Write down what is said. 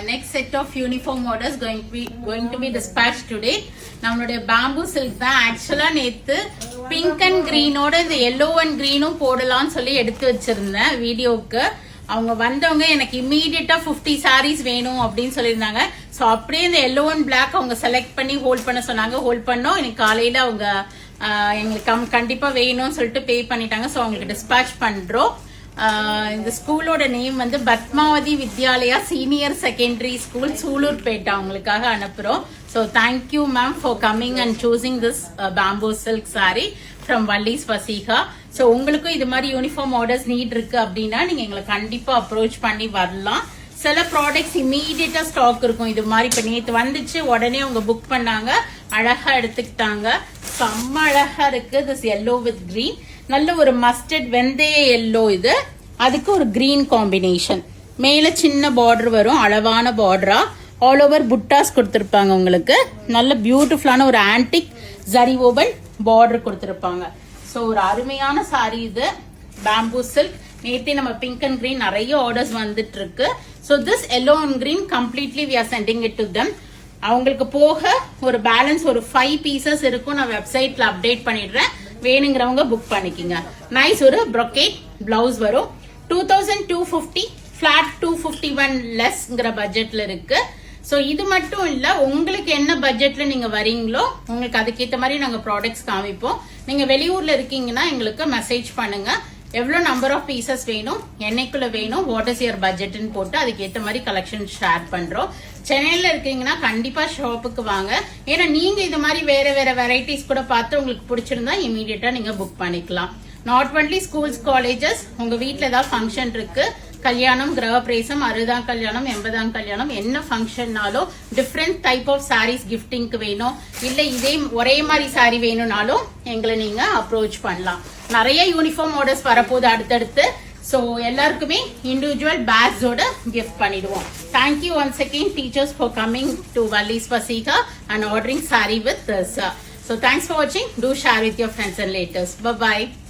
next set of uniform orders going to be dispatched today. நம்மளுடைய bamboo silk தான் ஆக்சுவலா நேத்து பிங்க் அண்ட் கிரீனோட இந்த எல்லோ அண்ட் கிரீனும் போடலாம்னு சொல்லி எடுத்து வச்சிருந்தேன் வீடியோக்கு. அவங்க வந்தவங்க எனக்கு இம்மீடியட்டா 50 sarees வேணும் அப்படின்னு சொல்லியிருந்தாங்க. ஸோ அப்படியே இந்த எல்லோ அண்ட் பிளாக் அவங்க செலக்ட் பண்ணி ஹோல்ட் பண்ண சொன்னாங்க. ஹோல்ட் பண்ணோம். இன்னைக்கு காலையில அவங்க எங்களுக்கு கண்டிப்பா வேணும்னு சொல்லிட்டு பே பண்ணிட்டாங்க. ஸோ அவங்களுக்கு டிஸ்பேச் பண்றோம். இந்த ஸ்கூலோட நேம் வந்து Padmavathi Vidyalaya senior secondary school Sullurpeta அவங்களுக்காக அனுப்புறோம். So thank you ma'am for coming and choosing this bamboo silk sari from Vallis Vasika. So உங்களுக்கும் இது மாதிரி யூனிஃபார்ம் ஆர்டர்ஸ் நீட் இருக்கு அப்படின்னா நீங்க எங்களை கண்டிப்பா அப்ரோச் பண்ணி வரலாம். சில ப்ராடக்ட்ஸ் இமீடியட்டா ஸ்டாக் இருக்கும். இது மாதிரி இப்ப நேற்று வந்துச்சு, உடனே அவங்க புக் பண்ணாங்க, அழகா எடுத்துக்கிட்டாங்க. செம்ம அழகா இருக்கு. திஸ் எல்லோ வித் கிரீன், நல்ல ஒரு மஸ்டர்ட் வெந்தய எல்லோ. இது அதுக்கு ஒரு கிரீன் காம்பினேஷன். மேல சின்ன பார்டர் வரும், அளவான பார்டரா. ஆல் ஓவர் புட்டாஸ் கொடுத்திருப்பாங்க உங்களுக்கு. நல்ல பியூட்டிஃபுல்லான ஒரு ஆன்டிக் ஜரி ஓபன் பார்டர் கொடுத்திருப்பாங்க. ஸோ ஒரு அருமையான சாரி இது பேம்பூ சில்க். நேற்று நம்ம பிங்க் அண்ட் கிரீன் நிறைய ஆர்டர்ஸ் வந்துட்டு இருக்கு. So this yellow and green completely we are sending it to them. அவங்களுக்கு போக ஒரு பேலன்ஸ் ஒரு 5 pieces இருக்கும். நான் வெப்சைட்ல அப்டேட் பண்ணிடுறேன். வேணுங்கிறவங்க புக் பண்ணிக்கோங்க. நைஸ் ஒரு ப்ரொக்கேட் பிளவுஸ் வரும். 2250 ஃபிளாட் 251 லெஸ்ங்கிற பட்ஜெட்ல இருக்கு. ஸோ இது மட்டும் இல்ல, உங்களுக்கு என்ன பட்ஜெட்ல நீங்க வரீங்களோ உங்களுக்கு அதுக்கேற்ற மாதிரி நாங்க ப்ராடக்ட்ஸ் காமிப்போம். நீங்க வெளியூர்ல இருக்கீங்கன்னா எங்களுக்கு மெசேஜ் பண்ணுங்க. எவ்வளவு நம்பர் ஆஃப் பீசஸ் வேணும், என்னைக்குள்ள வேணும், வாட் இஸ் யுவர் பட்ஜெட்னு போட்டு அதுக்கேற்ற மாதிரி கலெக்ஷன் ஷேர் பண்றோம். சென்னையில இருக்கீங்கன்னா கண்டிப்பா ஷாப்புக்கு வாங்க. ஏன்னா நீங்க இது மாதிரி வேற வேற வெரைட்டிஸ் கூட பார்த்து உங்களுக்கு பிடிச்சிருந்தா இமீடியட்டா நீங்க புக் பண்ணிக்கலாம். நாட் ஒன்லி ஸ்கூல்ஸ், காலேஜஸ், உங்க வீட்டுல ஏதாவது ஃபங்க்ஷன் இருக்கு, கல்யாணம், கிரகப்பிரவேசம், 60ஆம் கல்யாணம், 80ஆம் கல்யாணம், என்ன ஃபங்க்ஷன்னாலும் டிஃப்ரெண்ட் டைப் ஆஃப் சாரீஸ் கிஃப்டிங்க்கு வேணும், இல்ல இதே ஒரே மாதிரி சாரி வேணும்னாலும் எங்களை நீங்க அப்ரோச் பண்ணலாம். நிறைய யூனிஃபார்ம் ஆர்டர்ஸ் வரப்போது அடுத்தடுத்து. ஸோ எல்லாருக்குமே இண்டிவிஜுவல் பேட்ஸோட கிஃப்ட் பண்ணிடுவோம். Thank you once again teachers for coming to Vallis Vasika and ordering sari with this. So thanks for watching. Do share with your friends and relatives. Bye bye.